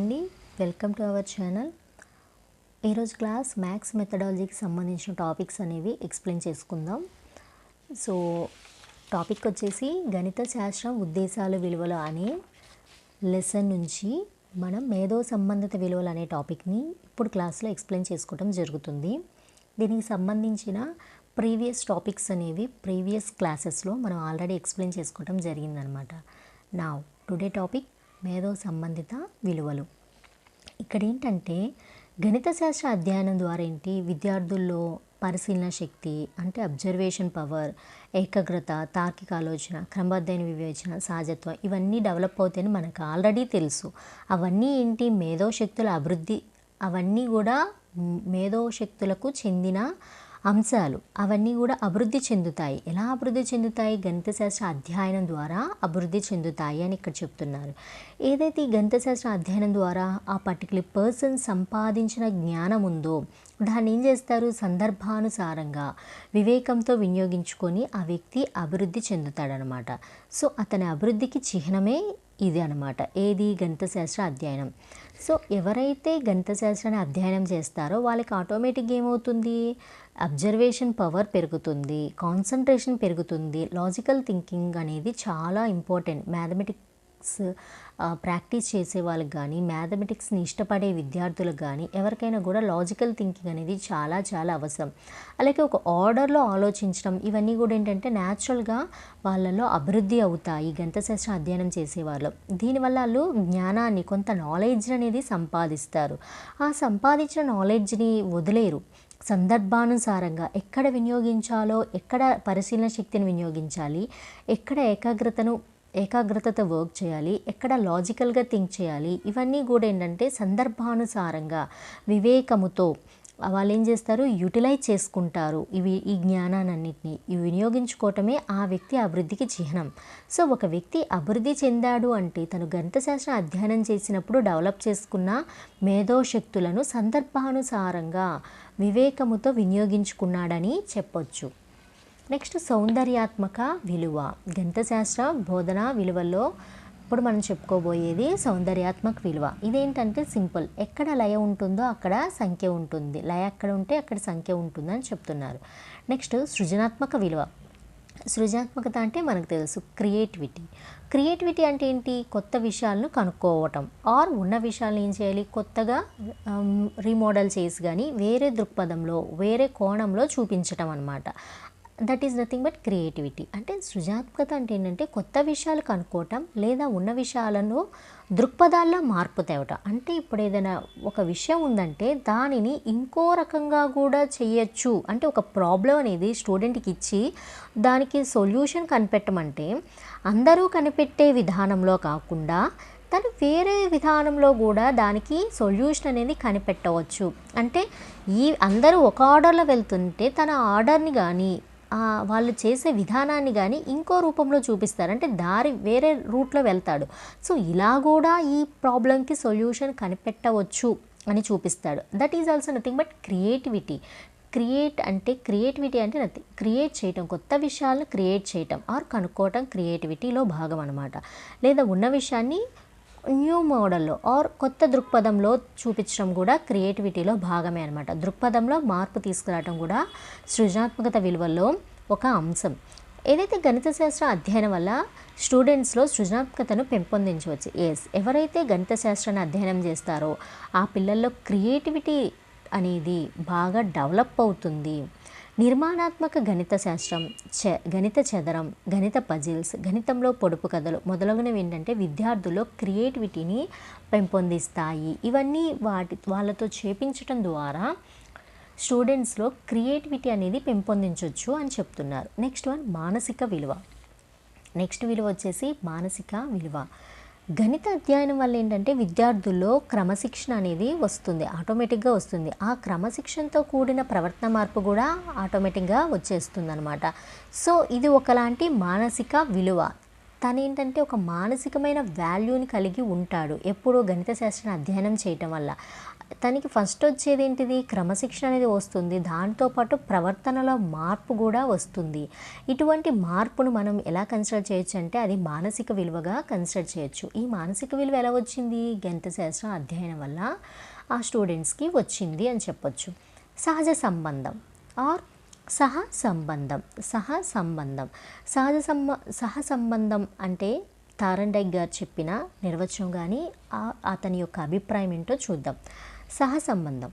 అండి, welcome to our channel. ఈరోజు class maths మెథడాలజీకి సంబంధించిన టాపిక్స్ అనేవి ఎక్స్ప్లెయిన్ చేసుకుందాం. సో టాపిక్ వచ్చేసి గణిత శాస్త్రం ఉద్దేశాలు విలువలు అనే లెసన్ నుంచి మనం మేధో సంబంధిత విలువలు అనే టాపిక్ని ఇప్పుడు క్లాస్లో ఎక్స్ప్లెయిన్ చేసుకోవడం జరుగుతుంది. దీనికి సంబంధించిన ప్రీవియస్ టాపిక్స్ అనేవి ప్రీవియస్ క్లాసెస్లో మనం ఆల్రెడీ ఎక్స్ప్లెయిన్ చేసుకోవడం జరిగిందనమాట. నౌ టుడే టాపిక్ మేధో సంబంధిత విలువలు. ఇక్కడ ఏంటంటే గణిత శాస్త్ర అధ్యయనం ద్వారా విద్యార్థుల్లో పరిశీలన శక్తి అంటే అబ్జర్వేషన్ పవర్, ఏకాగ్రత, తార్కిక ఆలోచన, క్రమబద్ధమైన వివేచన, సహజత్వం ఇవన్నీ డెవలప్ అవుతాయని మనకు ఆల్రెడీ తెలుసు. అవన్నీ మేధోశక్తుల అభివృద్ధి, అవన్నీ కూడా మేధోశక్తులకు చెందిన అంశాలు. అవన్నీ కూడా అభివృద్ధి చెందుతాయి. ఎలా అభివృద్ధి చెందుతాయి? గణిత శాస్త్ర అధ్యయనం ద్వారా అభివృద్ధి చెందుతాయి అని ఇక్కడ చెప్తున్నారు. ఏదైతే ఈ గణిత శాస్త్ర అధ్యయనం ద్వారా ఆ పర్టికులర్ పర్సన్ సంపాదించిన జ్ఞానం ఉందో దాన్ని ఏం చేస్తారు? సందర్భానుసారంగా వివేకంతో వినియోగించుకొని ఆ వ్యక్తి అభివృద్ధి చెందుతాడనమాట. సో అతని అభివృద్ధికి చిహ్నమే ఇది అనమాట. ఏది? గణిత శాస్త్ర అధ్యయనం. సో ఎవరైతే గణిత శాస్త్రాన్ని అధ్యయనం చేస్తారో వాళ్ళకి ఆటోమేటిక్గా ఏమవుతుంది? అబ్జర్వేషన్ పవర్ పెరుగుతుంది, కాన్సన్ట్రేషన్ పెరుగుతుంది, లాజికల్ థింకింగ్ అనేది చాలా ఇంపార్టెంట్. మ్యాథమెటిక్స్ ప్రాక్టీస్ చేసే వాళ్ళకి కానీ, మ్యాథమెటిక్స్ని ఇష్టపడే విద్యార్థులకు కానీ ఎవరికైనా కూడా లాజికల్ థింకింగ్ అనేది చాలా చాలా అవసరం. అలాగే ఒక ఆర్డర్లో ఆలోచించడం ఇవన్నీ కూడా ఏంటంటే న్యాచురల్గా వాళ్ళలో అభివృద్ధి అవుతాయి గణిత శాస్త్రం అధ్యయనం చేసేవాళ్ళు. దీనివల్ల వాళ్ళు జ్ఞానాన్ని, కొంత నాలెడ్జ్ అనేది సంపాదిస్తారు. ఆ సంపాదించిన నాలెడ్జ్ని వదిలేరు. సందర్భానుసారంగా ఎక్కడ వినియోగించాలో, ఎక్కడ పరిశీలన శక్తిని వినియోగించాలి, ఎక్కడ ఏకాగ్రతతో వర్క్ చేయాలి, ఎక్కడ లాజికల్గా థింక్ చేయాలి, ఇవన్నీ కూడా ఏంటంటే సందర్భానుసారంగా వివేకముతో వాళ్ళు ఏం చేస్తారు? యూటిలైజ్ చేసుకుంటారు. ఈ జ్ఞానాన్నింటినీ వినియోగించుకోవటమే ఆ వ్యక్తి అభివృద్ధికి చిహ్నం. సో ఒక వ్యక్తి అభివృద్ధి చెందాడు అంటే తను గణిత శాస్త్రం అధ్యయనం చేసినప్పుడు డెవలప్ చేసుకున్న మేధోశక్తులను సందర్భానుసారంగా వివేకముతో వినియోగించుకున్నాడని చెప్పొచ్చు. నెక్స్ట్ సౌందర్యాత్మక విలువ. గణిత శాస్త్ర బోధన విలువల్లో ఇప్పుడు మనం చెప్పుకోబోయేది సౌందర్యాత్మక విలువ. ఇదేంటంటే సింపుల్. ఎక్కడ లయ ఉంటుందో అక్కడ సంఖ్య ఉంటుంది, లయ ఎక్కడ ఉంటే అక్కడ సంఖ్య ఉంటుందని చెప్తున్నారు. నెక్స్ట్ సృజనాత్మక విలువ. సృజనాత్మకత అంటే మనకు తెలుసు క్రియేటివిటీ. క్రియేటివిటీ అంటే ఏంటి? కొత్త విషయాలను కనుక్కోవటం ఆర్ ఉన్న విషయాలను ఏం చేయాలి? కొత్తగా రీమోడల్ చేసి కానీ వేరే దృక్పథంలో, వేరే కోణంలో చూపించటం అన్నమాట. That is nothing but creativity. అంటే సృజనాత్మకత అంటే ఏంటంటే కొత్త విషయాలు కనుక్కోవటం లేదా ఉన్న విషయాలను దృక్పథాల్లో మార్పు తేవటం. అంటే ఇప్పుడు ఏదైనా ఒక విషయం ఉందంటే దానిని ఇంకో రకంగా కూడా చేయొచ్చు. అంటే ఒక ప్రాబ్లం అనేది స్టూడెంట్కి ఇచ్చి దానికి సొల్యూషన్ కనిపెట్టమంటే అందరూ కనిపెట్టే విధానంలో కాకుండా తను వేరే విధానంలో కూడా దానికి సొల్యూషన్ అనేది కనిపెట్టవచ్చు. అంటే అందరూ ఒక ఆర్డర్లో వెళ్తుంటే తన ఆర్డర్ని కానీ వాళ్ళు చేసే విధానాన్ని కానీ ఇంకో రూపంలో చూపిస్తారు. అంటే వేరే రూట్లో వెళ్తాడు. సో ఇలా కూడా ఈ ప్రాబ్లంకి సొల్యూషన్ కనిపెట్టవచ్చు అని చూపిస్తాడు. That is also nothing but creativity. Creativity అంటే నథింగ్, క్రియేట్ చేయటం, కొత్త విషయాలను క్రియేట్ చేయటం ఆర్ కనుక్కోవటం క్రియేటివిటీలో భాగం అనమాట. లేదా ఉన్న విషయాన్ని న్యూ మోడల్లో ఆర్ కొత్త దృక్పథంలో చూపించడం కూడా క్రియేటివిటీలో భాగమే అనమాట. దృక్పథంలో మార్పు తీసుకురావడం కూడా సృజనాత్మకత విలువల్లో ఒక అంశం. ఏదైతే గణిత శాస్త్ర అధ్యయనం వల్ల స్టూడెంట్స్లో సృజనాత్మకతను పెంపొందించవచ్చు. ఎవరైతే గణిత శాస్త్రాన్ని అధ్యయనం చేస్తారో ఆ పిల్లల్లో క్రియేటివిటీ అనేది బాగా డెవలప్ అవుతుంది. నిర్మాణాత్మక గణిత శాస్త్రం, గణిత చదరం, గణిత పజిల్స్, గణితంలో పొడుపు కథలు మొదలగునవి ఏంటంటే విద్యార్థుల్లో క్రియేటివిటీని పెంపొందిస్తాయి. ఇవన్నీ వాళ్ళతో చేపించడం ద్వారా స్టూడెంట్స్లో క్రియేటివిటీ అనేది పెంపొందించవచ్చు అని చెప్తున్నారు. నెక్స్ట్ మానసిక విలువ. నెక్స్ట్ విలువ వచ్చేసి మానసిక విలువ. గణిత అధ్యయనం వల్ల ఏంటంటే విద్యార్థుల్లో క్రమశిక్షణ అనేది వస్తుంది, ఆటోమేటిక్గా వస్తుంది. ఆ క్రమశిక్షణతో కూడిన ప్రవర్తన మార్పు కూడా ఆటోమేటిక్గా వచ్చేస్తుంది అనమాట. సో ఇది ఒకలాంటి మానసిక విలువ. తనేంటంటే ఒక మానసికమైన వాల్యూని కలిగి ఉంటాడు ఎప్పుడూ గణిత శాస్త్రాన్ని అధ్యయనం చేయటం వల్ల. తనకి ఫస్ట్ వచ్చేది ఏంటిది, క్రమశిక్షణ అనేది వస్తుంది, దాంతోపాటు ప్రవర్తనలో మార్పు కూడా వస్తుంది. ఇటువంటి మార్పును మనం ఎలా కన్సిడర్ చేయొచ్చు అంటే అది మానసిక విలువగా కన్సిడర్ చేయొచ్చు. ఈ మానసిక విలువ ఎలా వచ్చింది, గణిత శాస్త్రం అధ్యయనం వల్ల ఆ స్టూడెంట్స్కి వచ్చింది అని చెప్పొచ్చు. సహజ సంబంధం ఆర్ సహసంబంధం. సహసంబంధం అంటే థారండైక్ గారు చెప్పిన నిర్వచనం కానీ అతని యొక్క అభిప్రాయం ఏంటో చూద్దాం. సహసంబంధం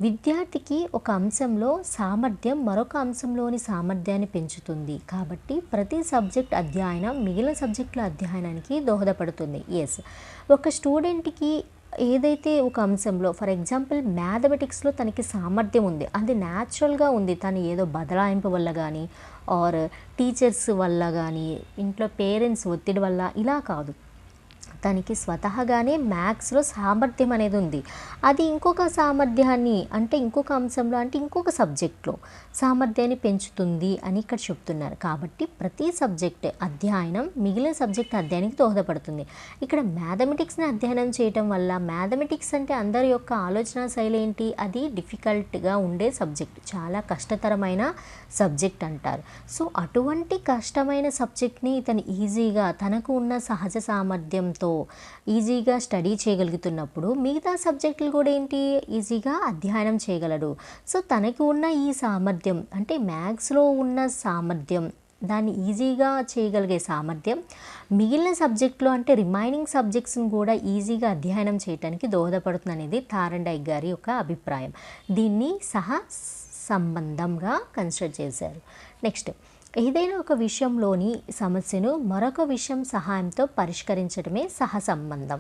విద్యార్థికి ఒక అంశంలో సామర్థ్యం మరొక అంశంలోని సామర్థ్యాన్ని పెంచుతుంది. కాబట్టి ప్రతి సబ్జెక్ట్ అధ్యయనం మిగిలిన సబ్జెక్టుల అధ్యయనానికి దోహదపడుతుంది. ఎస్, ఒక స్టూడెంట్కి ఏదైతే ఒక అంశంలో ఫర్ ఎగ్జాంపుల్ మ్యాథమెటిక్స్లో తనకి సామర్థ్యం ఉంది, అది న్యాచురల్గా ఉంది, తను ఏదో బదలాయింపు వల్ల కానీ ఆర్ టీచర్స్ వల్ల కానీ ఇంట్లో పేరెంట్స్ ఒత్తిడి వల్ల ఇలా కాదు, తనకి స్వతహాగానే మ్యాథ్స్లో సామర్థ్యం అనేది ఉంది. అది ఇంకొక సామర్థ్యాన్ని అంటే ఇంకొక అంశంలో అంటే ఇంకొక సబ్జెక్ట్లో సామర్థ్యాన్ని పెంచుతుంది అని ఇక్కడ చెప్తున్నారు. కాబట్టి ప్రతి సబ్జెక్ట్ అధ్యయనం మిగిలిన సబ్జెక్ట్ అధ్యయనానికి దోహదపడుతుంది. ఇక్కడ మ్యాథమెటిక్స్ని అధ్యయనం చేయటం వల్ల, మ్యాథమెటిక్స్ అంటే అందరి యొక్క ఆలోచన శైలి ఏంటి, అది డిఫికల్ట్గా ఉండే సబ్జెక్ట్, చాలా కష్టతరమైన సబ్జెక్ట్ అంటారు. సో అటువంటి కష్టమైన సబ్జెక్ట్ని ఇతను ఈజీగా తనకు ఉన్న సహజ సామర్థ్యంతో ఈజీగా స్టడీ చేయగలుగుతున్నప్పుడు మిగతా సబ్జెక్టులు కూడా ఏంటి ఈజీగా అధ్యయనం చేయగలడు. సో తనకు ఉన్న ఈ సామర్థ్యం అంటే మ్యాథ్స్లో ఉన్న సామర్థ్యం, దాన్ని ఈజీగా చేయగలిగే సామర్థ్యం మిగిలిన సబ్జెక్టులో అంటే రిమైనింగ్ సబ్జెక్ట్స్ని కూడా ఈజీగా అధ్యయనం చేయడానికి దోహదపడుతుంది అనేది థారండైక్ గారి యొక్క అభిప్రాయం. దీన్ని సంబంధంగా కన్సిడర్ చేశారు. నెక్స్ట్, ఏదైనా ఒక విషయంలోని సమస్యను మరొక విషయం సహాయంతో పరిష్కరించడమే సహసంబంధం.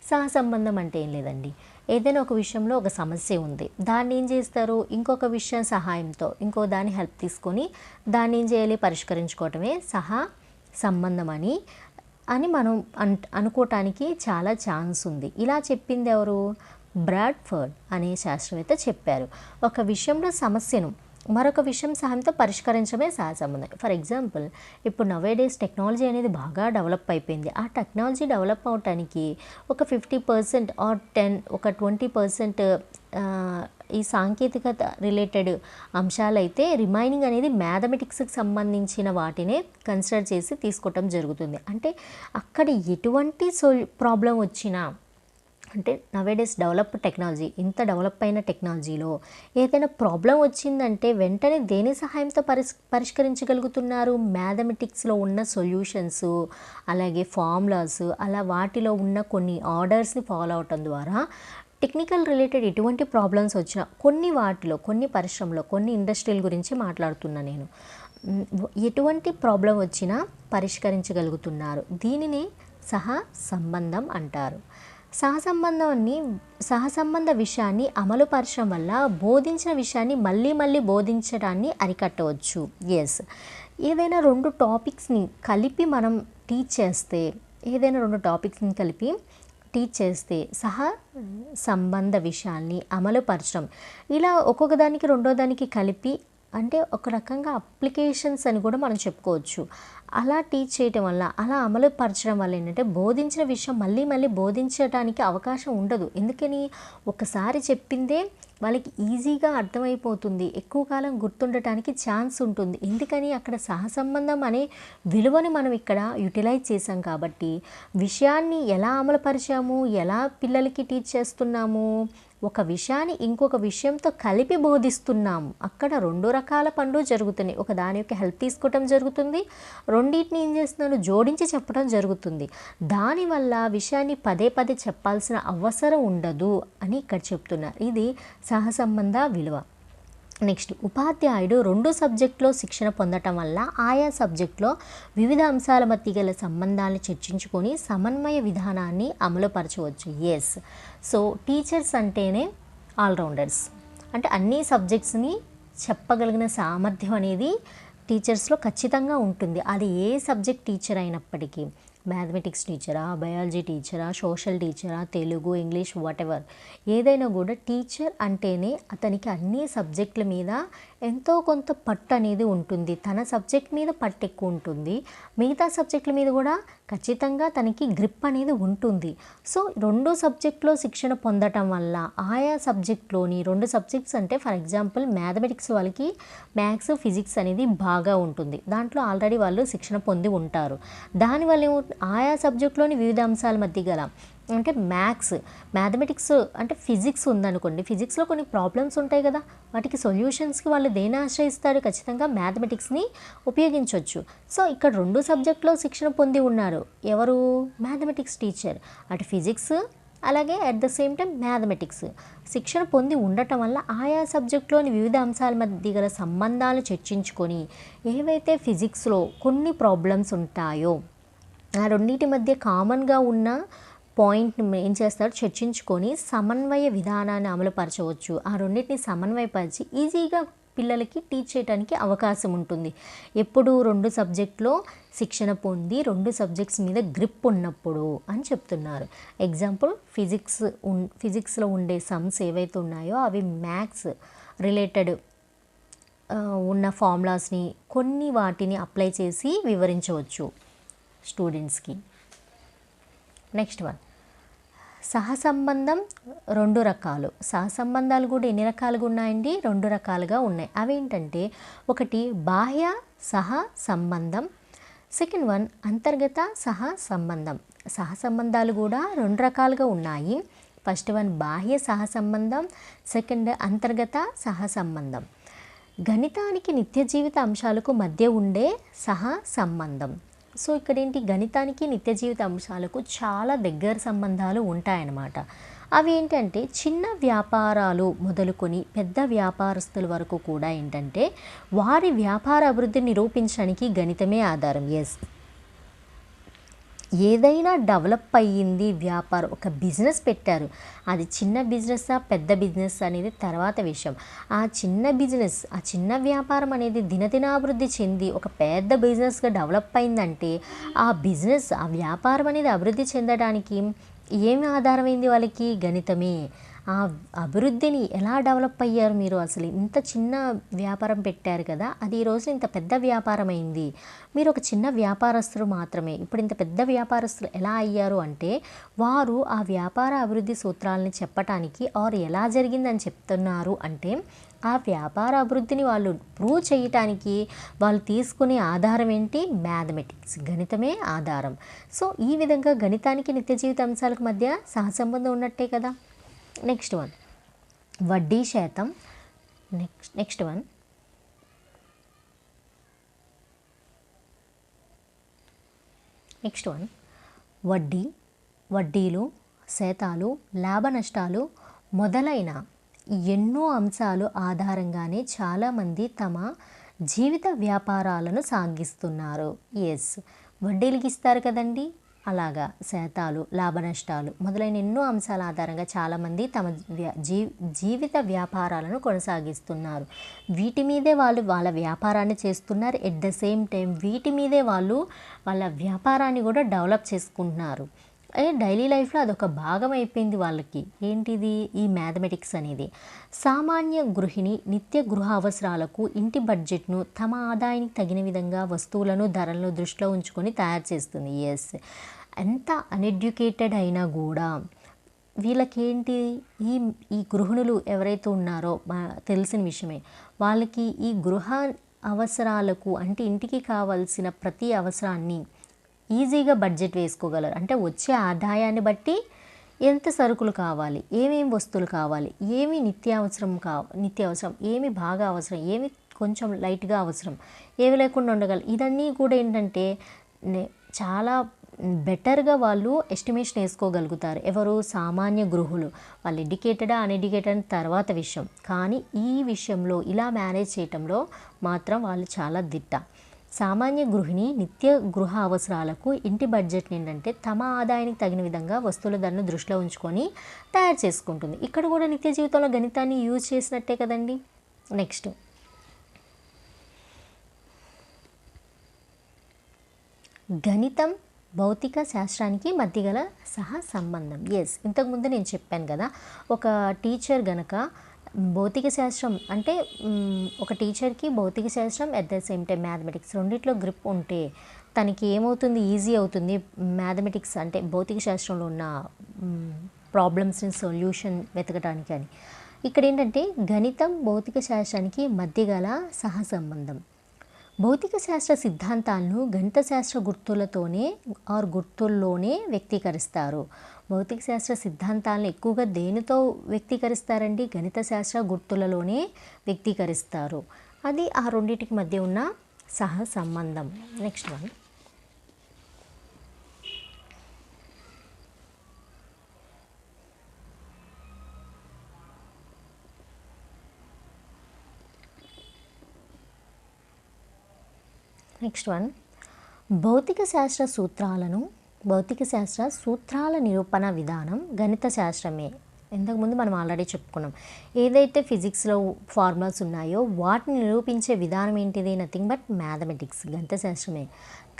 సహసంబంధం అంటే ఏం లేదండి, ఏదైనా ఒక విషయంలో ఒక సమస్య ఉంది, దాన్ని ఏం చేస్తారు, ఇంకొక విషయం సహాయంతో ఇంకో దాని హెల్ప్ తీసుకొని దాన్ని ఏం చేయాలి, పరిష్కరించుకోవటమే సంబంధం అని మనం అనుకోవటానికి చాలా ఛాన్స్ ఉంది. ఇలా చెప్పింది ఎవరు, బ్రాడ్ఫర్డ్ అనే శాస్త్రవేత్త చెప్పారు. ఒక విషయంలో సమస్యను మరొక విషయం సహాయంతో పరిష్కరించడమే సహసంబంధం. ఫర్ ఎగ్జాంపుల్, ఇప్పుడు నవేడేస్ టెక్నాలజీ అనేది బాగా డెవలప్ అయిపోయింది. ఆ టెక్నాలజీ డెవలప్ అవటానికి ఒక 50% ఆర్ 20% ఈ సాంకేతికత రిలేటెడ్ అంశాలైతే రిమైనింగ్ అనేది మ్యాథమెటిక్స్కి సంబంధించిన వాటినే కన్సిడర్ చేసి తీసుకోవటం జరుగుతుంది. అంటే అక్కడ ఎటువంటి ప్రాబ్లం వచ్చినా, అంటే నవేడేస్ డెవలప్ టెక్నాలజీ, ఇంత డెవలప్ అయిన టెక్నాలజీలో ఏదైనా ప్రాబ్లం వచ్చిందంటే వెంటనే దేని సహాయంతో పరిష్కరించగలుగుతున్నారు, మ్యాథమెటిక్స్లో ఉన్న సొల్యూషన్స్, అలాగే ఫార్ములాస్, అలా వాటిలో ఉన్న కొన్ని ఆర్డర్స్ని ఫాలో అవటం ద్వారా టెక్నికల్ రిలేటెడ్ ఎటువంటి ప్రాబ్లమ్స్ వచ్చినా, కొన్ని పరిశ్రమలో కొన్ని ఇండస్ట్రీల గురించి మాట్లాడుతున్నా నేను, ఎటువంటి ప్రాబ్లం వచ్చినా పరిష్కరించగలుగుతున్నారు. దీనిని సహసంబంధం అంటారు. సహసంబంధ విషయాన్ని అమలుపరచడం వల్ల బోధించిన విషయాన్ని మళ్ళీ బోధించడాన్ని అరికట్టవచ్చు. ఎస్, ఏదైనా రెండు టాపిక్స్ని కలిపి మనం టీచ్ చేస్తే సహసంబంధ విషయాల్ని అమలుపరచడం, ఇలా ఒక్కొక్క దానికి రెండో దానికి కలిపి అంటే ఒక రకంగా అప్లికేషన్స్ అని కూడా మనం చెప్పుకోవచ్చు. అలా టీచ్ చేయటం వల్ల, అలా అమలు పరచడం వల్ల ఏంటంటే బోధించిన విషయం మళ్ళీ బోధించడానికి అవకాశం ఉండదు. ఎందుకని, ఒకసారి చెప్పిందే వాళ్ళకి ఈజీగా అర్థమైపోతుంది, ఎక్కువ కాలం గుర్తుండటానికి ఛాన్స్ ఉంటుంది. ఎందుకని, అక్కడ సహసంబంధం అనే విలువని మనం ఇక్కడ యూటిలైజ్ చేసాం. కాబట్టి విషయాన్ని ఎలా అమలుపరిచాము, ఎలా పిల్లలకి టీచ్ చేస్తున్నాము, ఒక విషయాన్ని ఇంకొక విషయంతో కలిపి బోధిస్తున్నాము. అక్కడ రెండు రకాల పనులు జరుగుతున్నాయి. ఒక దాని యొక్క హెల్ప్ తీసుకోవటం జరుగుతుంది, రెండింటిని ఏం చేస్తున్నాను, జోడించి చెప్పడం జరుగుతుంది. దానివల్ల విషయాన్ని పదే చెప్పాల్సిన అవసరం ఉండదు అని ఇక్కడ చెప్తున్నారు. ఇది సహసంబంధ విలువ. నెక్స్ట్, ఉపాధ్యాయుడు రెండు సబ్జెక్టులో శిక్షణ పొందటం వల్ల ఆయా సబ్జెక్టులో వివిధ అంశాల మధ్య గల సంబంధాలను చర్చించుకొని సమన్వయ విధానాన్ని అమలుపరచవచ్చు. ఎస్, సో టీచర్స్ అంటేనే ఆల్రౌండర్స్, అంటే అన్ని సబ్జెక్ట్స్ని చెప్పగలిగిన సామర్థ్యం అనేది టీచర్స్లో ఖచ్చితంగా ఉంటుంది. అది ఏ సబ్జెక్ట్ టీచర్ అయినప్పటికీ, మ్యాథమెటిక్స్ టీచరా, బయాలజీ టీచరా, సోషల్ టీచరా, తెలుగు, ఇంగ్లీష్, వాటెవర్, ఏదైనా కూడా టీచర్ అంటేనే అతనికి అన్ని సబ్జెక్టుల మీద ఎంతో కొంత పట్టు అనేది ఉంటుంది. తన సబ్జెక్ట్ మీద పట్టు ఎక్కువ ఉంటుంది, మిగతా సబ్జెక్టుల మీద కూడా ఖచ్చితంగా తనకి గ్రిప్ అనేది ఉంటుంది. సో 2 సబ్జెక్టులో శిక్షణ పొందటం వల్ల ఆయా సబ్జెక్ట్లోని 2 సబ్జెక్ట్స్ అంటే ఫర్ ఎగ్జాంపుల్ మ్యాథమెటిక్స్ వాళ్ళకి మ్యాథ్స్ ఫిజిక్స్ అనేది బాగా ఉంటుంది, దాంట్లో ఆల్రెడీ వాళ్ళు శిక్షణ పొంది ఉంటారు. దానివల్ల ఆయా సబ్జెక్టులోని వివిధ అంశాల మధ్య గల అంటే మ్యాథమెటిక్స్ అంటే ఫిజిక్స్ ఉందనుకోండి, ఫిజిక్స్లో కొన్ని ప్రాబ్లమ్స్ ఉంటాయి కదా, వాటికి సొల్యూషన్స్కి వాళ్ళు దేన్ని ఆశ్రయిస్తారు, ఖచ్చితంగా మ్యాథమెటిక్స్ని ఉపయోగించవచ్చు. సో ఇక్కడ 2 సబ్జెక్టులో శిక్షణ పొంది ఉన్నారు ఎవరు, మ్యాథమెటిక్స్ టీచర్. అటు ఫిజిక్స్ అలాగే at the same time mathematics శిక్షణ పొంది ఉండటం వల్ల ఆయా సబ్జెక్టులోని వివిధ అంశాల మధ్య గల సంబంధాలు చర్చించుకొని ఏవైతే ఫిజిక్స్లో కొన్ని ప్రాబ్లమ్స్ ఉంటాయో ఆ రెండింటి మధ్య కామన్గా ఉన్న పాయింట్ని ఏం చేస్తారు, చర్చించుకొని సమన్వయ విధానాన్ని అమలుపరచవచ్చు. ఆ రెండింటిని సమన్వయపరిచి ఈజీగా పిల్లలకి టీచ్ చేయడానికి అవకాశం ఉంటుంది. ఎప్పుడు 2 సబ్జెక్టులో శిక్షణ పొంది 2 సబ్జెక్ట్స్ మీద గ్రిప్ ఉన్నప్పుడు అని చెప్తున్నారు. ఎగ్జాంపుల్ ఫిజిక్స్లో ఉండే సమ్స్ ఏవైతే ఉన్నాయో అవి మ్యాథ్స్ రిలేటెడ్ ఉన్న ఫార్ములాస్ని కొన్ని వాటిని అప్లై చేసి వివరించవచ్చు స్టూడెంట్స్కి. నెక్స్ట్ వన్, సహసంబంధం 2 రకాలు. సహసంబంధాలు కూడా ఎన్ని రకాలుగా ఉన్నాయండి, 2 రకాలుగా ఉన్నాయి. అవేంటంటే ఒకటి బాహ్య సహ సంబంధం, సెకండ్ వన్ అంతర్గత సహ సంబంధం. సహసంబంధాలు కూడా 2 రకాలుగా ఉన్నాయి. ఫస్ట్ వన్ బాహ్య సహ సంబంధం, సెకండ్ అంతర్గత సహ సంబంధం. గణితానికి నిత్య జీవిత అంశాలకు మధ్య ఉండే సహ సంబంధం. సో ఇక్కడ ఏంటి, గణితానికి నిత్య జీవిత అంశాలకు చాలా దగ్గర సంబంధాలు ఉంటాయన్నమాట. అవి ఏంటంటే చిన్న వ్యాపారాలు మొదలుకొని పెద్ద వ్యాపారస్తుల వరకు కూడా ఏంటంటే వారి వ్యాపార అభివృద్ధిని నిరూపించడానికి గణితమే ఆధారం. ఎస్, ఏదైనా డెవలప్ అయ్యింది వ్యాపారం, ఒక బిజినెస్ పెట్టారు, అది చిన్న బిజినెస్సా పెద్ద బిజినెస్ అనేది తర్వాత విషయం. ఆ చిన్న బిజినెస్, ఆ చిన్న వ్యాపారం అనేది దినదినాభివృద్ధి చెంది ఒక పెద్ద బిజినెస్గా డెవలప్ అయిందంటే ఆ బిజినెస్, ఆ వ్యాపారం అనేది అభివృద్ధి చెందడానికి ఏమి ఆధారమైంది వాళ్ళకి, గణితమే. ఆ అభివృద్ధిని ఎలా డెవలప్ అయ్యారు మీరు, అసలు ఇంత చిన్న వ్యాపారం పెట్టారు కదా, అది ఈరోజు ఇంత పెద్ద వ్యాపారం అయింది. మీరు ఒక చిన్న వ్యాపారస్తులు మాత్రమే, ఇప్పుడు ఇంత పెద్ద వ్యాపారస్తులు ఎలా అయ్యారు అంటే వారు ఆ వ్యాపార అభివృద్ధి సూత్రాలని చెప్పటానికి ఆర్ ఎలా జరిగిందని చెప్తున్నారు అంటే ఆ వ్యాపార అభివృద్ధిని వాళ్ళు ప్రూవ్ చేయటానికి వాళ్ళు తీసుకునే ఆధారం ఏంటి, మ్యాథమెటిక్స్, గణితమే ఆధారం. సో ఈ విధంగా గణితానికి నిత్య జీవిత అంశాలకు మధ్య సహసంబంధం ఉన్నట్టే కదా. నెక్స్ట్ వన్ వడ్డీ శాతం. నెక్స్ట్ వన్ వడ్డీలు, శాతాలు, లాభ నష్టాలు మొదలైన ఎన్నో అంశాలు ఆధారంగానే చాలామంది తమ జీవిత వ్యాపారాలను సాగిస్తున్నారు. ఎస్, వడ్డీలకి ఇస్తారు కదండి, అలాగా శాతాలు, లాభ నష్టాలు మొదలైన ఎన్నో అంశాల ఆధారంగా చాలామంది తమ జీవిత వ్యాపారాలను కొనసాగిస్తున్నారు. వీటి మీదే వాళ్ళు వాళ్ళ వ్యాపారాన్ని చేస్తున్నారు. ఎట్ ద సేమ్ టైం వీటి మీదే వాళ్ళు వాళ్ళ వ్యాపారాన్ని కూడా డెవలప్ చేసుకుంటున్నారు. డైలీ లైఫ్లో అదొక భాగం అయిపోయింది వాళ్ళకి. ఏంటిది, ఈ మ్యాథమెటిక్స్ అనేది. సామాన్య గృహిణి నిత్య గృహ అవసరాలకు ఇంటి బడ్జెట్ను తమ ఆదాయానికి తగిన విధంగా వస్తువులను ధరలను దృష్టిలో ఉంచుకొని తయారు చేస్తుంది. ఎస్, ఎంత అన్ఎడ్యుకేటెడ్ అయినా కూడా వీళ్ళకేంటి, ఈ గృహిణులు ఎవరైతే ఉన్నారో తెలిసిన విషయమే, వాళ్ళకి ఈ గృహ అవసరాలకు అంటే ఇంటికి కావాల్సిన ప్రతి అవసరాన్ని ఈజీగా బడ్జెట్ వేసుకోగలరు. అంటే వచ్చే ఆదాయాన్ని బట్టి ఎంత సరుకులు కావాలి, ఏమేమి వస్తువులు కావాలి, ఏమి నిత్యావసరం, ఏమి బాగా అవసరం, ఏమి కొంచెం లైట్గా అవసరం, ఏవి లేకుండా ఉండగలరు. ఇదన్నీ కూడా ఏంటంటే చాలా బెటర్గా వాళ్ళు ఎస్టిమేషన్ వేసుకోగలుగుతారు. ఎవరు, సామాన్య గృహులు. వాళ్ళు ఎడ్యుకేటెడా అన్ఎడ్యుకేటెడ్ తర్వాత విషయం, కానీ ఈ విషయంలో ఇలా మేనేజ్ చేయటంలో మాత్రం వాళ్ళు చాలా దిట్ట. సామాన్య గృహిణి నిత్య గృహ అవసరాలకు ఇంటి బడ్జెట్ ఏంటంటే తమ ఆదాయానికి తగిన విధంగా వస్తువుల ధరను దృష్టిలో ఉంచుకొని తయారు చేసుకుంటుంది. ఇక్కడ కూడా నిత్య జీవితంలో గణితాన్ని యూజ్ చేసినట్టే కదండి. నెక్స్ట్ గణితం భౌతిక శాస్త్రానికి మధ్య గల సహ సంబంధం. ఎస్, ఇంతకుముందు నేను చెప్పాను కదా, ఒక టీచర్ గనక భౌతిక శాస్త్రం అంటే ఒక టీచర్కి భౌతిక శాస్త్రం at the same time mathematics రెండిట్లో గ్రిప్ ఉంటే తనకి ఏమవుతుంది, ఈజీ అవుతుంది మ్యాథమెటిక్స్ అంటే భౌతిక శాస్త్రంలో ఉన్న ప్రాబ్లమ్స్ని సొల్యూషన్ వెతకడానికి అని. ఇక్కడ ఏంటంటే గణితం భౌతిక శాస్త్రానికి మధ్య గల సహసంబంధం. భౌతిక శాస్త్ర సిద్ధాంతాలను గణిత శాస్త్ర గుర్తుల్లోనే వ్యక్తీకరిస్తారు. భౌతిక శాస్త్ర సిద్ధాంతాలను ఎక్కువగా దేనితో వ్యక్తీకరిస్తారండి? గణిత శాస్త్ర గుర్తులలోనే వ్యక్తీకరిస్తారు. అది ఆ రెండింటికి మధ్య ఉన్న సహసంబంధం. నెక్స్ట్ వన్, భౌతిక శాస్త్ర సూత్రాల నిరూపణ విధానం గణిత శాస్త్రమే. ఇంతకుముందు మనం ఆల్రెడీ చెప్పుకున్నాం. ఏదైతే ఫిజిక్స్లో ఫార్ములాస్ ఉన్నాయో వాటిని నిరూపించే విధానం ఏంటిది? నథింగ్ బట్ మ్యాథమెటిక్స్, గణిత శాస్త్రమే.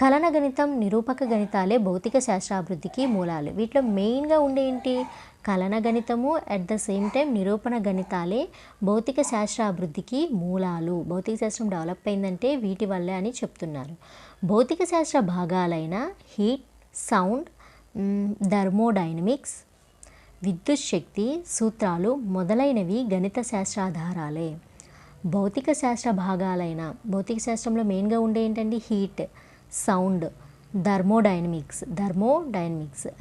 కలన గణితం, నిరూపక గణితాలే భౌతిక శాస్త్రాభివృద్ధికి మూలాలు. వీటిలో మెయిన్గా ఉండే ఏంటి? కలన గణితము అట్ ద సేమ్ టైం నిరూపణ గణితాలే భౌతిక శాస్త్రాభివృద్ధికి మూలాలు. భౌతిక శాస్త్రం డెవలప్ అయిందంటే వీటి వల్లే అని చెప్తున్నారు. భౌతిక శాస్త్ర భాగాలైన హీట్, సౌండ్, థర్మోడైనమిక్స్, విద్యుత్ శక్తి సూత్రాలు మొదలైనవి గణిత శాస్త్రాధారాలే. భౌతిక శాస్త్ర భాగాలైన భౌతిక శాస్త్రంలో మెయిన్గా ఉండే ఏంటండి? Heat, sound, thermodynamics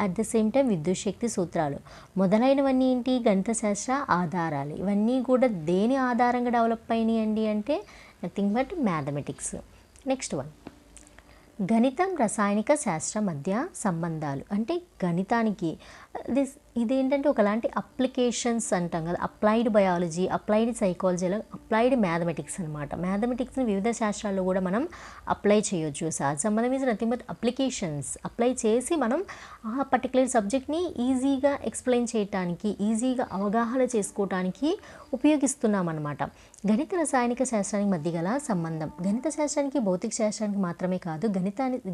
at the same time విద్యుత్ శక్తి సూత్రాలు మొదలైనవన్నీ ఏంటి? గణిత శాస్త్ర ఆధారాలు. ఇవన్నీ కూడా దేని ఆధారంగా డెవలప్ అయినాయండి అంటే nothing but mathematics. Next one, గణితం రసాయనిక శాస్త్రం మధ్య సంబంధాలు. అంటే గణితానికి ఇదేంటంటే ఒకలాంటి అప్లికేషన్స్ అంటాం కదా, అప్లైడ్ బయాలజీ, అప్లైడ్ సైకాలజీలో అప్లైడ్ మ్యాథమెటిక్స్ అనమాట. మ్యాథమెటిక్స్ని వివిధ శాస్త్రాల్లో కూడా మనం అప్లై చేయొచ్చు. సహజ సంబంధం is nothing but applications. Apply చేసి మనం ఆ పర్టికులర్ సబ్జెక్ట్ని ఈజీగా ఎక్స్ప్లెయిన్ చేయడానికి, ఈజీగా అవగాహన చేసుకోవటానికి ఉపయోగిస్తున్నాం అన్నమాట. గణిత రసాయనిక శాస్త్రానికి మధ్య గల సంబంధం. గణిత శాస్త్రానికి భౌతిక శాస్త్రానికి మాత్రమే కాదు,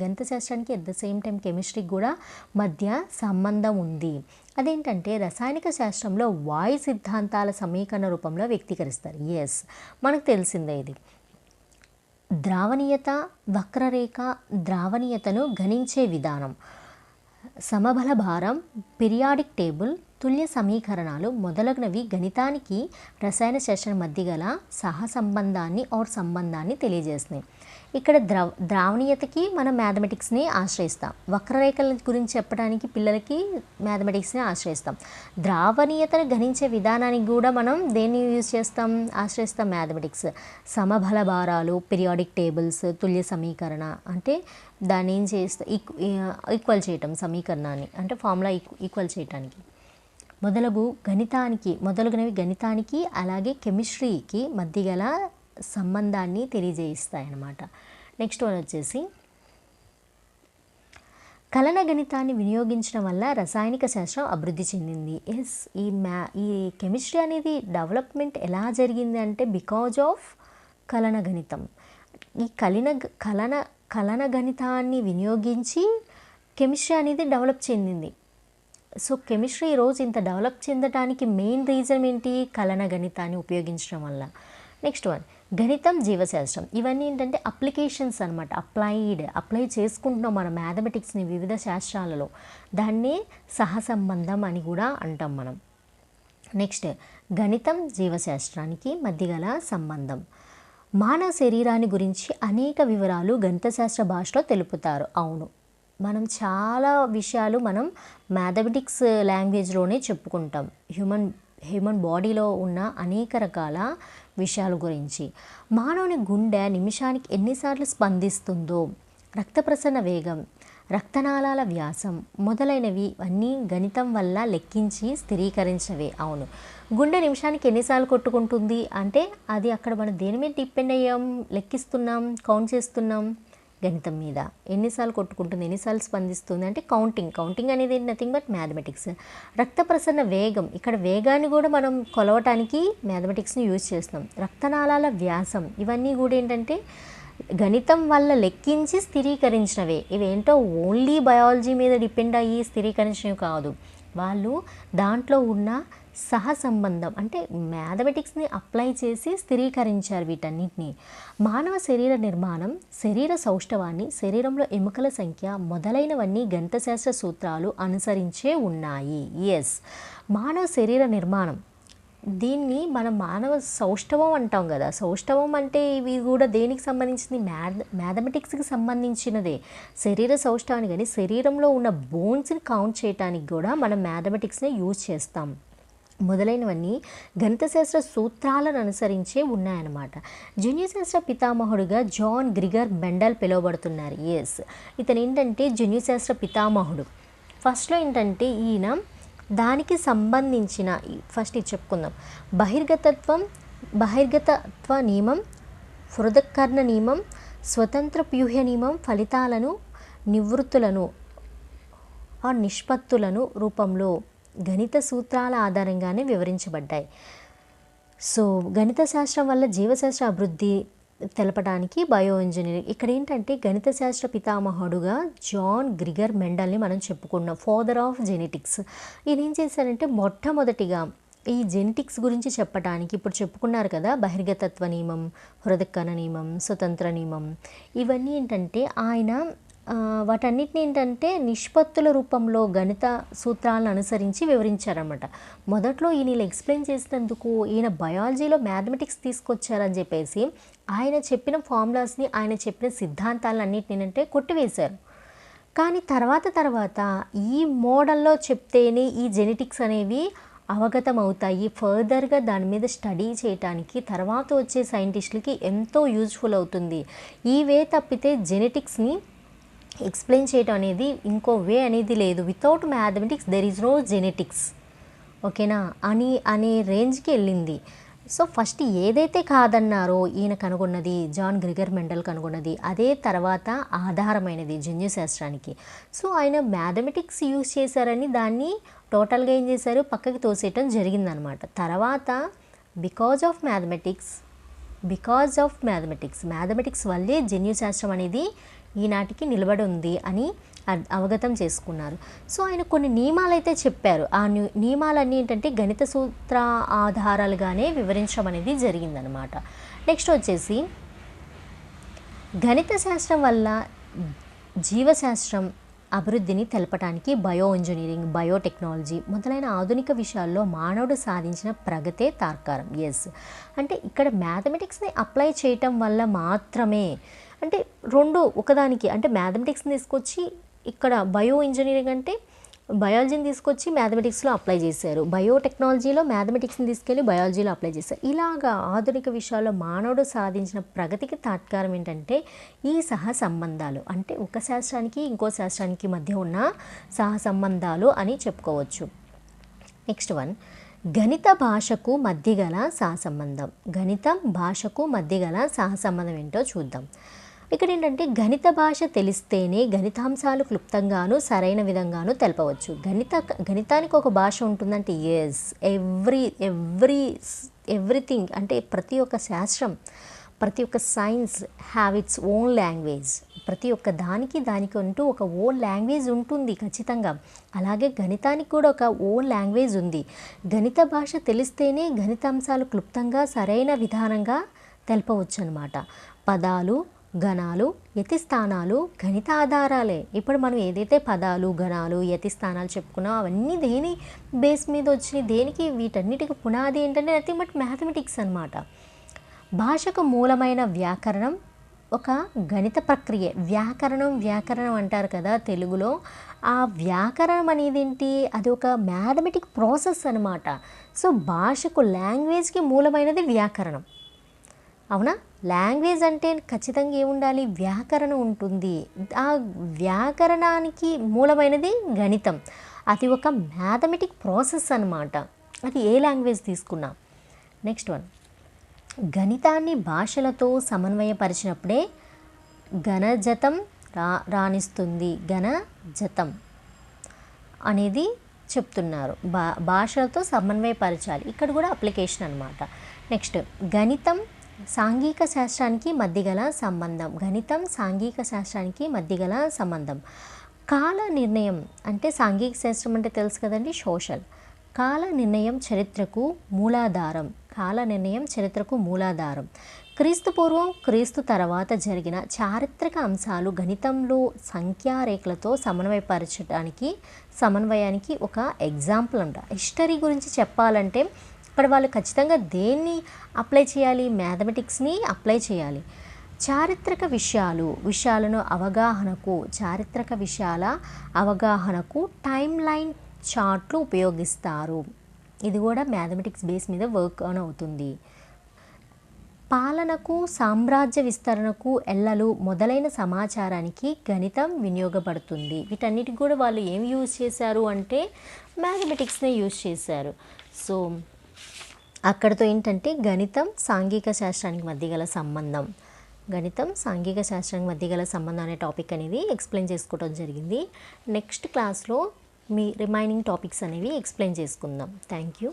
గణిత శాస్త్రానికి అట్ ద సేమ్ టైం కెమిస్ట్రీకి కూడా మధ్య సంబంధం ఉంది. అదేంటంటే రసాయనిక శాస్త్రంలో వాయు సిద్ధాంతాల సమీకరణ రూపంలో వ్యక్తీకరిస్తారు. ఎస్, మనకు తెలిసిందే ఇది. ద్రావణీయత, వక్రరేఖ, ద్రావణీయతను గణించే విధానం, సమబల భారం, పీరియాడిక్ టేబుల్, తుల్య సమీకరణాలు మొదలగునవి గణితానికి రసాయన శాస్త్రం మధ్య గల సంబంధాన్ని తెలియజేస్తున్నాయి. ఇక్కడ ద్రావణీయతకి మనం మ్యాథమెటిక్స్ని ఆశ్రయిస్తాం. వక్రరేఖల గురించి చెప్పడానికి పిల్లలకి మ్యాథమెటిక్స్ని ఆశ్రయిస్తాం. ద్రావణీయతను గణించే విధానానికి కూడా మనం దేన్ని ఆశ్రయిస్తాం? మ్యాథమెటిక్స్. సమబల భారాలు, పీరియాడిక్ టేబుల్స్, తుల్య సమీకరణ అంటే దాన్ని ఏం చేస్తాం? ఈక్వల్ చేయటం, సమీకరణాన్ని అంటే ఫార్ములా ఈక్వల్ చేయటానికి. మొదలగునవి గణితానికి అలాగే కెమిస్ట్రీకి మధ్య గల సంబంధాన్ని తెలియజేస్తాయన్నమాట. నెక్స్ట్ వన్ వచ్చేసి కలన గణితాన్ని వినియోగించడం వల్ల రసాయనిక శాస్త్రం అభివృద్ధి చెందింది. ఎస్, ఈ కెమిస్ట్రీ అనేది డెవలప్మెంట్ ఎలా జరిగింది అంటే బికాజ్ ఆఫ్ కలన గణితం. ఈ కలన గణితాన్ని వినియోగించి కెమిస్ట్రీ అనేది డెవలప్ చెందింది. సో కెమిస్ట్రీ ఈరోజు ఇంత డెవలప్ చెందడానికి మెయిన్ రీజన్ ఏంటి? కలన గణితాన్ని ఉపయోగించడం వల్ల. నెక్స్ట్ వన్, గణితం, జీవశాస్త్రం. ఇవన్నీ ఏంటంటే అప్లికేషన్స్ అనమాట. అప్లై చేసుకుంటున్నాం మన మ్యాథమెటిక్స్ని వివిధ శాస్త్రాలలో. దాన్ని సహసంబంధం అని కూడా అంటాం మనం. నెక్స్ట్, గణితం, జీవశాస్త్రానికి మధ్య గల సంబంధం. మానవ శరీరాన్ని గురించి అనేక వివరాలు గణిత శాస్త్ర భాషలో తెలుపుతారు. అవును, మనం చాలా విషయాలు మనం మ్యాథమెటిక్స్ లాంగ్వేజ్లోనే చెప్పుకుంటాం. హ్యూమన్ బాడీలో ఉన్న అనేక రకాల విషయాల గురించి. మానవుని గుండె నిమిషానికి ఎన్నిసార్లు స్పందిస్తుందో, రక్త ప్రసరణ వేగం, రక్తనాళాల వ్యాసం మొదలైనవి అన్నీ గణితం వల్ల లెక్కించి స్థిరీకరించినవే. అవును, గుండె నిమిషానికి ఎన్నిసార్లు కొట్టుకుంటుంది అంటే అది అక్కడ మనం దేని మీద డిపెండ్ అయ్యాం? లెక్కిస్తున్నాం, కౌంట్ చేస్తున్నాం. గణితం మీద ఎన్నిసార్లు కొట్టుకుంటుంది, ఎన్నిసార్లు స్పందిస్తుంది అంటే కౌంటింగ్ అనేది నథింగ్ బట్ మ్యాథమెటిక్స్. రక్త ప్రసరణ వేగం, ఇక్కడ వేగాన్ని కూడా మనం కొలవటానికి మ్యాథమెటిక్స్ని యూజ్ చేస్తున్నాం. రక్తనాళాల వ్యాసం, ఇవన్నీ కూడా ఏంటంటే గణితం వల్ల లెక్కించి స్థిరీకరించినవే. ఇవేంటో ఓన్లీ బయాలజీ మీద డిపెండ్ అయ్యి స్థిరీకరించినవి కాదు. వాళ్ళు దాంట్లో ఉన్న సహసంబంధం అంటే మ్యాథమెటిక్స్ని అప్లై చేసి స్థిరీకరించారు వీటన్నిటిని. మానవ శరీర నిర్మాణం, శరీర సౌష్ఠవాన్ని, శరీరంలో ఎముకల సంఖ్య మొదలైనవన్నీ గణితశాస్త్ర సూత్రాలు అనుసరించే ఉన్నాయి. ఎస్, మానవ శరీర నిర్మాణం, దీన్ని మనం మానవ సౌష్ఠవం అంటాం కదా. సౌష్ఠవం అంటే ఇవి కూడా దేనికి సంబంధించింది? మ్యాథమెటిక్స్కి సంబంధించినదే. శరీర సౌష్ఠవాన్ని కానీ శరీరంలో ఉన్న బోన్స్ని కౌంట్ చేయడానికి కూడా మనం మ్యాథమెటిక్స్ని యూజ్ చేస్తాం. మొదలైనవన్నీ గణితశాస్త్ర సూత్రాలను అనుసరించే ఉన్నాయన్నమాట. జన్యుశాస్త్ర పితామహుడుగా జాన్ గ్రిగర్ మెండల్ పిలువబడుతున్నారు. ఎస్, ఇతను ఏంటంటే జన్యుశాస్త్ర పితామహుడు. ఫస్ట్లో ఏంటంటే ఈయన దానికి సంబంధించిన ఫస్ట్ ఇది చెప్పుకుందాం. బహిర్గతత్వ నియమం, హృదకర్ణ నియమం, స్వతంత్ర ప్యూహ్య నియమం ఫలితాలను, నివృత్తులను నిష్పత్తులను రూపంలో గణిత సూత్రాల ఆధారంగానే వివరించబడ్డాయి. సో గణిత శాస్త్రం వల్ల జీవశాస్త్ర అభివృద్ధి తెలపడానికి బయో ఇంజనీరింగ్. ఇక్కడ ఏంటంటే గణిత శాస్త్ర పితామహుడుగా జాన్ గ్రిగర్ మెండల్ని మనం చెప్పుకున్నాం, ఫాదర్ ఆఫ్ జెనెటిక్స్. ఈయన ఏం చేశారంటే మొట్టమొదటిగా ఈ జెనెటిక్స్ గురించి చెప్పడానికి ఇప్పుడు చెప్పుకున్నారు కదా, బహిర్గతత్వ నియమం, హృదకర్ణ నియమం, స్వతంత్ర నియమం, ఇవన్నీ ఏంటంటే ఆయన వాటన్నిటిని ఏంటంటే నిష్పత్తుల రూపంలో గణిత సూత్రాలను అనుసరించి వివరించారన్నమాట. మొదట్లో ఈయన ఇలా ఎక్స్ప్లెయిన్ చేసినందుకు ఈయన బయాలజీలో మ్యాథమెటిక్స్ తీసుకొచ్చారని చెప్పేసి ఆయన చెప్పిన ఫార్ములాస్ని, ఆయన చెప్పిన సిద్ధాంతాలను అన్నిటిని అంటే కొట్టివేశారు. కానీ తర్వాత ఈ మోడల్లో చెప్తేనే ఈ జెనెటిక్స్ అనేవి అవగతం అవుతాయి, ఫర్దర్గా దాని మీద స్టడీ చేయడానికి తర్వాత వచ్చే సైంటిస్టులకి ఎంతో యూజ్ఫుల్ అవుతుంది. ఈ వే తప్పితే జెనెటిక్స్ని ఎక్స్ప్లెయిన్ చేయడం అనేది ఇంకో వే అనేది లేదు. Without mathematics there is no genetics, ఓకేనా అనే రేంజ్కి వెళ్ళింది. సో ఫస్ట్ ఏదైతే కాదన్నారో ఈయన కనుగొన్నది, జాన్ గ్రిగర్ మెండల్ కనుగొన్నది, అదే తర్వాత ఆధారమైనది జన్యుశాస్త్రానికి. సో ఆయన మ్యాథమెటిక్స్ యూజ్ చేశారని దాన్ని టోటల్గా ఏం చేశారు, పక్కకి తోసేయటం జరిగిందనమాట. తర్వాత బికాజ్ ఆఫ్ మ్యాథమెటిక్స్ వల్లే జన్యుశాస్త్రం అనేది ఈనాటికి నిలబడి ఉంది అని అవగతం చేసుకున్నారు. సో ఆయన కొన్ని నియమాలు అయితే చెప్పారు. ఆ నియమాలన్నీ ఏంటంటే గణిత సూత్ర ఆధారాలుగానే వివరించడం అనేది జరిగిందనమాట. నెక్స్ట్ వచ్చేసి గణిత శాస్త్రం వల్ల జీవశాస్త్రం అభివృద్ధిని తెలపడానికి బయో ఇంజనీరింగ్, బయోటెక్నాలజీ మొదలైన ఆధునిక విషయాల్లో మానవుడు సాధించిన ప్రగతే తార్కారం. ఎస్, అంటే ఇక్కడ మ్యాథమెటిక్స్ని అప్లై చేయటం వల్ల మాత్రమే, అంటే రెండు ఒకదానికి, అంటే మ్యాథమెటిక్స్ని తీసుకొచ్చి ఇక్కడ బయో ఇంజనీరింగ్ అంటే బయాలజీని తీసుకొచ్చి మ్యాథమెటిక్స్లో అప్లై చేశారు, బయోటెక్నాలజీలో మ్యాథమెటిక్స్ని తీసుకెళ్ళి బయాలజీలో అప్లై చేశారు. ఇలాగా ఆధునిక విషయాల్లో మానవుడు సాధించిన ప్రగతికి తాత్కారం ఏంటంటే ఈ సహసంబంధాలు, అంటే ఒక శాస్త్రానికి ఇంకో శాస్త్రానికి మధ్య ఉన్న సహసంబంధాలు అని చెప్పుకోవచ్చు. నెక్స్ట్ వన్, గణిత భాషకు మధ్య గల సహసంబంధం. గణితం భాషకు మధ్య గల సహసంబంధం ఏంటో చూద్దాం. ఇక్కడ ఏంటంటే గణిత భాష తెలిస్తేనే గణితాంశాలు క్లుప్తంగాను సరైన విధంగాను తెలపవచ్చు. గణితానికి ఒక భాష ఉంటుందంటే ఎస్, ఎవ్రీథింగ్, అంటే ప్రతి ఒక్క శాస్త్రం, ప్రతి ఒక్క science have its own language. ప్రతి ఒక్క దానికి అంటూ ఒక ఓన్ లాంగ్వేజ్ ఉంటుంది ఖచ్చితంగా. అలాగే గణితానికి కూడా ఒక ఓన్ లాంగ్వేజ్ ఉంది. గణిత భాష తెలిస్తేనే గణితాంశాలు క్లుప్తంగా సరైన విధానంగా తెలపవచ్చు అన్నమాట. పదాలు, గణాలు, యతిస్థానాలు గణిత ఆధారాలే. ఇప్పుడు మనం ఏదైతే పదాలు, గణాలు, యతిస్థానాలు చెప్పుకున్నాం అవన్నీ దేని బేస్ మీద వచ్చినాయి, దేనికి, వీటన్నిటికి పునాది ఏంటంటే నథింగ్ బట్ మ్యాథమెటిక్స్ అన్నమాట. భాషకు మూలమైన వ్యాకరణం ఒక గణిత ప్రక్రియ. వ్యాకరణం అంటారు కదా తెలుగులో. ఆ వ్యాకరణం అనేది ఏంటి, అది ఒక మ్యాథమెటిక్ ప్రాసెస్ అనమాట. సో భాషకు, లాంగ్వేజ్కి మూలమైనది వ్యాకరణం, అవునా? లాంగ్వేజ్ అంటే ఖచ్చితంగా ఏముండాలి, వ్యాకరణం ఉంటుంది. ఆ వ్యాకరణానికి మూలమైనది గణితం. అది ఒక మ్యాథమెటిక్ ప్రాసెస్ అనమాట, అది ఏ లాంగ్వేజ్ తీసుకున్నా. నెక్స్ట్ వన్, గణితాన్ని భాషలతో సమన్వయపరిచినప్పుడే ఘనజతం రాణిస్తుంది. ఘనజతం అనేది చెప్తున్నారు. భాషలతో సమన్వయపరచాలి, ఇక్కడ కూడా అప్లికేషన్ అనమాట. నెక్స్ట్, గణితం సాంఘిక శాస్త్రానికి మధ్య గల సంబంధం. గణితం సాంఘిక శాస్త్రానికి మధ్య గల సంబంధం. కాల నిర్ణయం అంటే సాంఘిక శాస్త్రం అంటే తెలుసు కదండి, సోషల్. కాల నిర్ణయం చరిత్రకు మూలాధారం. కాల నిర్ణయం చరిత్రకు మూలాధారం. క్రీస్తు పూర్వం, క్రీస్తు తర్వాత జరిగిన చారిత్రక అంశాలు గణితంలో సంఖ్యారేఖలతో సమన్వయానికి ఒక ఎగ్జాంపుల్ అంట. హిస్టరీ గురించి చెప్పాలంటే ఇక్కడ వాళ్ళు ఖచ్చితంగా దేన్ని అప్లై చేయాలి? మ్యాథమెటిక్స్ని అప్లై చేయాలి. చారిత్రక చారిత్రక విషయాల అవగాహనకు టైమ్ లైన్ చార్ట్లు ఉపయోగిస్తారు. ఇది కూడా మ్యాథమెటిక్స్ బేస్ మీద వర్క్ ఆన్ అవుతుంది. పాలనకు, సామ్రాజ్య విస్తరణకు, ఎల్లలు మొదలైన సమాచారానికి గణితం వినియోగపడుతుంది. వీటన్నిటికి కూడా వాళ్ళు ఏం యూజ్ చేశారు అంటే మ్యాథమెటిక్స్నే యూజ్ చేశారు. సో అక్కడితో ఏంటంటే గణితం సాంఘిక శాస్త్రానికి మధ్య గల సంబంధం అనే టాపిక్ అనేది ఎక్స్ప్లెయిన్ చేసుకోవడం జరిగింది. నెక్స్ట్ క్లాస్లో మీ రిమైనింగ్ టాపిక్స్ అనేవి ఎక్స్ప్లెయిన్ చేసుకుందాం. Thank you.